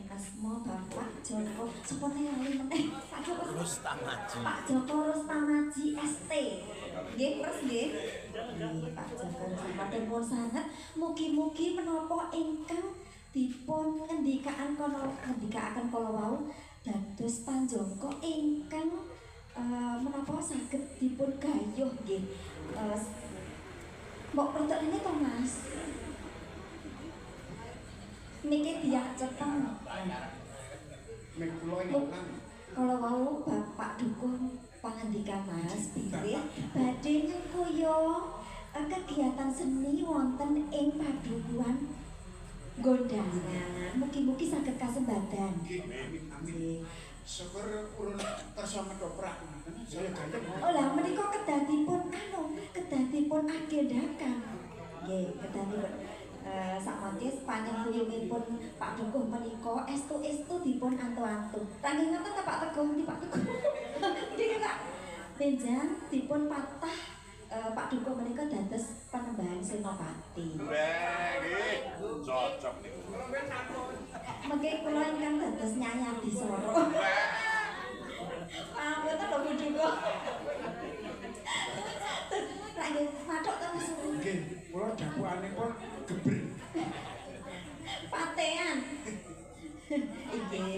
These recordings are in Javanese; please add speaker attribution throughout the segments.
Speaker 1: asma Bapak Joko sepone lali meneh Pak Joko
Speaker 2: Rustamaji.
Speaker 1: Pak Joko Rustamaji ST. Nggih, terus nggih. Pak Joko Rustamaji sanget mugi-mugi menapa ingkang dipun ngendikaken kala wau dados panjangka ingkang menapa saged dipun gayuh nggih. Mbok pertanyaan to Mas. Niki dia ceteng.
Speaker 3: Mek kula ingkang
Speaker 1: kalau mau Bapak dukung pangandikan Mas pilih badhe nyengkuyo kegiatan seni wonten ing padukuhan Gondangan. Mugi-mugi saged kasembadan.
Speaker 3: nggih amin. Syukur urun kersa medhoprak saya ganteng.
Speaker 1: Oh lah menika kedatipun kedatipun agendakan. Nggih, kedatipun sakmontis panjenenganipun Pak Teguh menika estu-estu dipun antu-antu. Ranggih ngoten ta Pak Teguh, Pak Teguh. Nggih Pak. Benjang dipun patah Pak Teguh menika dados Panembahan Senopati.
Speaker 2: Nggih, cocok niku.
Speaker 1: Mengke kula ingkang dados Nyai Abisara. Mboten lho Bu Duko. Ranggih mathuk to Mas.
Speaker 3: Nggih, kula dapukanipun geber.
Speaker 1: Patean. Iki.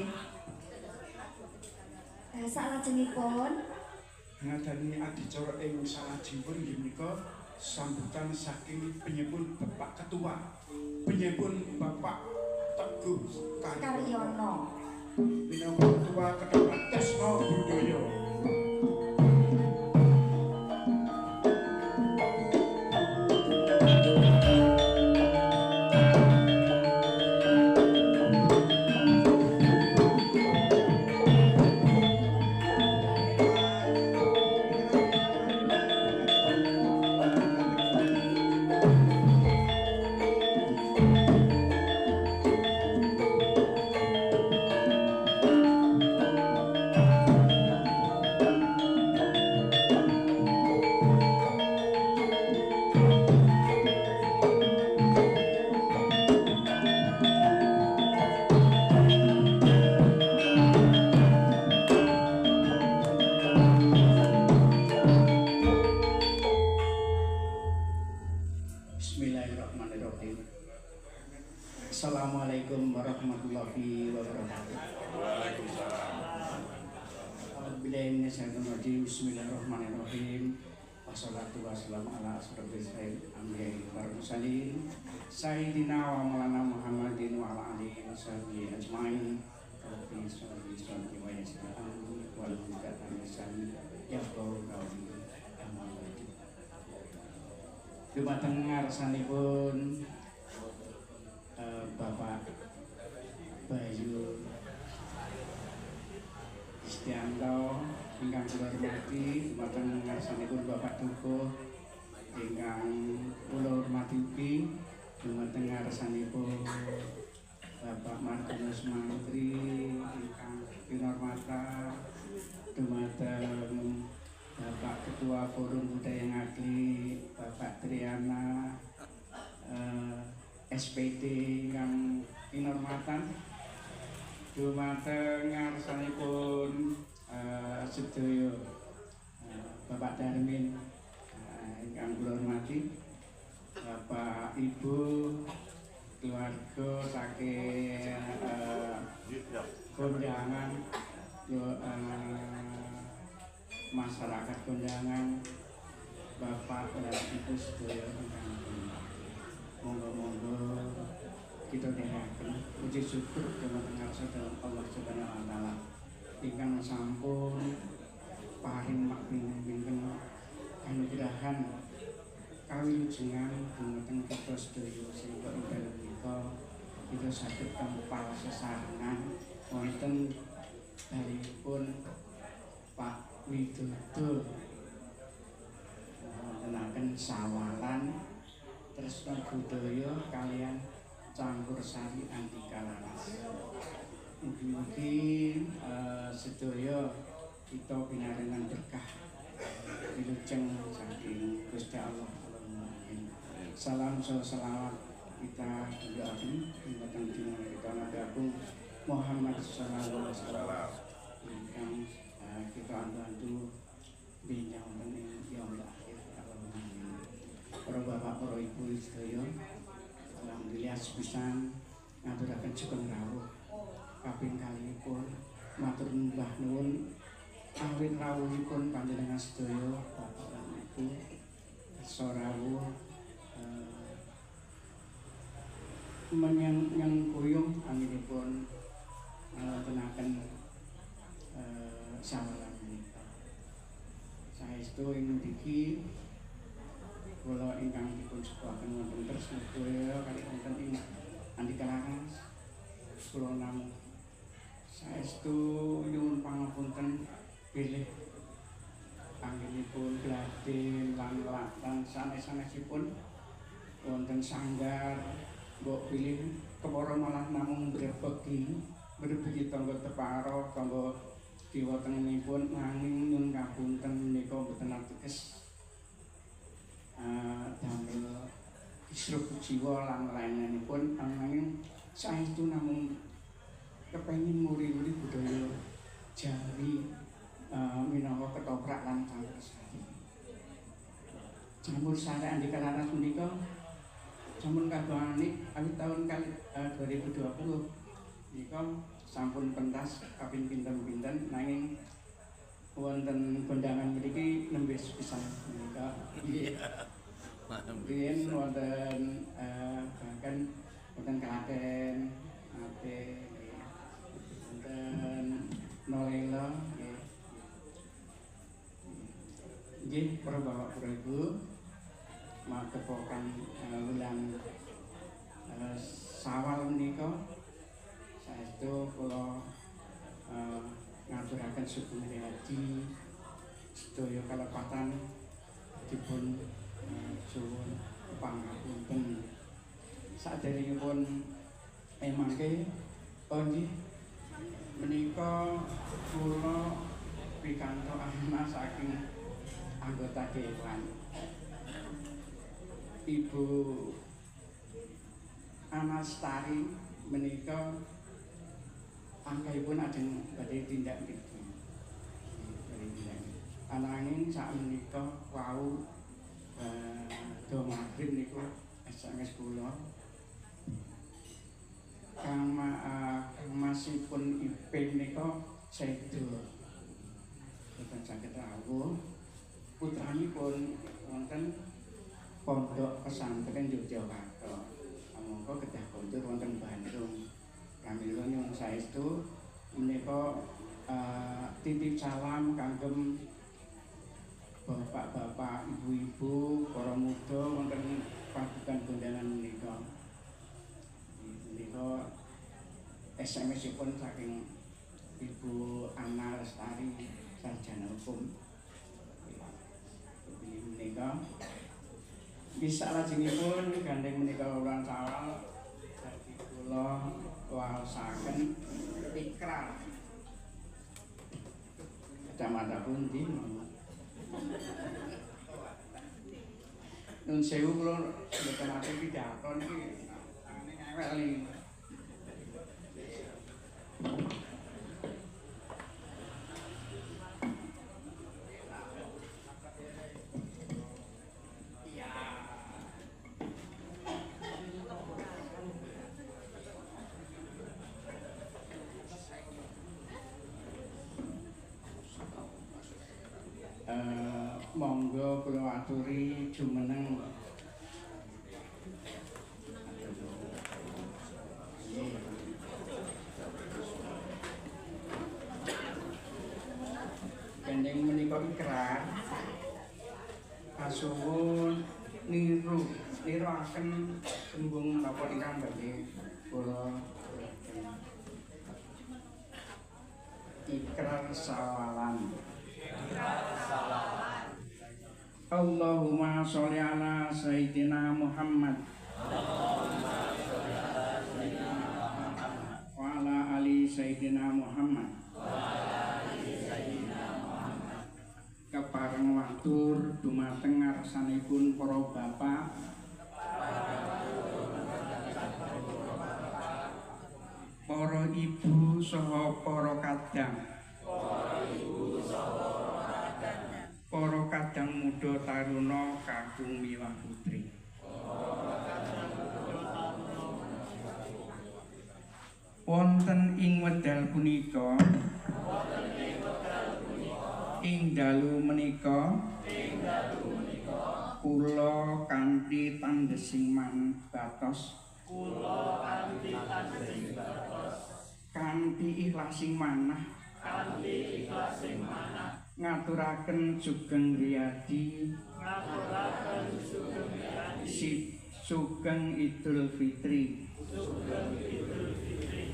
Speaker 1: Salajengipun
Speaker 3: Ngadani adicara ing salajengipun inggih menika sambutan saking penyebut Bapak Ketua, penyebut Bapak Teguh
Speaker 1: Karyono.
Speaker 3: minangka Ketua Kedokteran Tresna Budaya. Bismillahirrahmanirrahim. Assalamualaikum warahmatullahi wabarakatuh.
Speaker 2: Waalaikumsalam.
Speaker 3: Bismillahirrahmanirrahim. Wassalatu wassalamu ala asyrofil anbiya'i wal mursalin sayyidina wa maulana Muhammadin wa ala alihi washabihi ajmain. Rabbi sholli sholli wa yassir amri wal hidayatan lisani yafqahu qawli. Dumateng ngarsanipun Bapak Bayu Istianto ingkang kula hormati, dumateng ngarsanipun Bapak Dukuh ingkang kula hormati ugi, dumateng ngarsanipun Bapak Martinus Mantri ingkang kinurmata, dumateng Bapak Ketua Forum Budaya Ngagli, Bapak Triana, SPD yang kinurmatan, dumateng ngarsanipun sedaya Bapak Darmin ingkang kula hormati, Bapak Ibu, keluarga saking kondangan, masyarakat kondangan, Bapak dan Ibu sedaya ingkang monggo-monggo kita dherekaken puji syukur dumateng ngarsa Allah Subhanahu wa taala ingkang sampun paring pinten kanugrahan kawilujengan dumateng kita sedaya sehingga ing dalem menika kita saged tempal sesarengan wonten dalipun Pak Widodo tenaken sawalan tresna budaya kalian campur sari Andika Laras. Mugi-mugi sedaya kita pinaringan berkah wilujeng saking Gusti Allah. Salam selawat kita juga dumateng dina kita nabi agung Muhammad sallallahu alaihi wasallam ingkang kita antu-antu binyang wonten ing yaumul akhir Allahumma amin. Para bapak, para ibu sedaya, alhamdulillah sepisan ngaturaken sugeng rawuh kaping kalihipun matur nyembah nuwun awit rawuhipun panjenengan sedaya bapak lan ibu kersa rawuh menyang kuyung anggenipun tenaken sawalan menika. Saestu ing mriki kula ingkang dipun sepuhaken wonten Tresna Jaya kali wonten ing Andikarangas kula namung saestu nyuwun pangapunten bilih anggenipun gladhen lan sanes-sanesipun wonten sanggar mbok pilih kepara malah namung berbagi tangga teparo tangga kiwa tengenipun nanging nyun ngapunten menika boten ateges damel isruh jiwa lan lainipun nanging saestu namung kepengin muri-muri budaya Jawi minangka ketoprak lan campur sari. Campur sari Andikarangas menika sampun kabanganik awit tahun 2020 nika sampun pentas kaping pinten-pinten nanging wonten kondangan mriki nembe pisan menika riyen wonten bahkan wonten Klaten ate wonten Nolela nggih para bapak para ibu matepokan wulan Sawal menika saestu kula ngaturaken sugeng haji sedaya kalepatan dipun suwun pangapunten saderengipun mangke nggih menika kula pikantuk amanah saking anggota dewan Ibu Anastari menika angkaipun ajeng badhe tindak mriki. Ananging sakmenika wau do magrib niku SMS kula kang masipun Ipin nika sedo. Boten saged rawuh putranipun wonten Pondok Pesantren Yogyakarta. Monggo kedah kondur wonten Bandung. Kami nyuwun saestu menika titip salam kagem bapak-bapak, ibu-ibu, para muda wonten padukan kondangan menika. Menika SMS-ipun saking Ibu Ana Lestari sarjana hukum. Menika bisa lajengipun gandeng menika wulan Sawal dadi kula waosaken ikrar kecamatan pundi nun sewu kula mboten ate pidato niki ngewel iki monggo kula aturi jumeneng gandeng menika ikrar kasuwun niruaken tembung napa ingkang badhe kula ikrar sawalan. Allahumma sholli ala sayyidina Muhammad wa ala ali sayyidina Muhammad. Kepareng watur dumateng ngarsanipun para bapak, para ibu saha para kadang. Para kadang muda taruna kakung miwah putri. Wonten ing wedal punika ing dalu menika kula kanthi tandesing manbatos kanthi ikhlasing manah ngaturaken sugeng riyadi sugeng Idul Fitri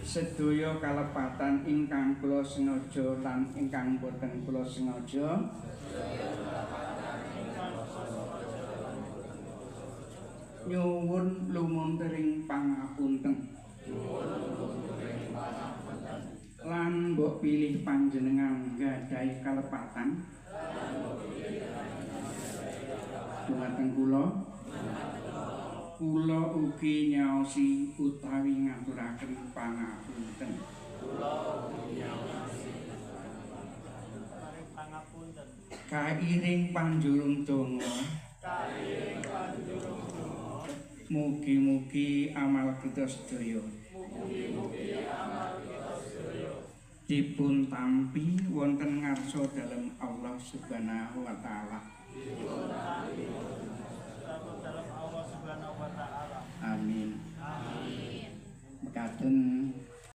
Speaker 3: sedaya kalepatan ingkang kula sengaja lan ingkang boten kula sengaja nyuwun lumunturing pangapunten lan mbok pilih panjenengan gadhahi kalepatan dhumateng kula ugi nyaosi utawi ngaturaken pangapunten. Kairing panjurung donga mugi-mugi amal kita sedaya dipun tampi wonten ngarsa dalem Allah Subhanahu wa taala. Amin. Mekaten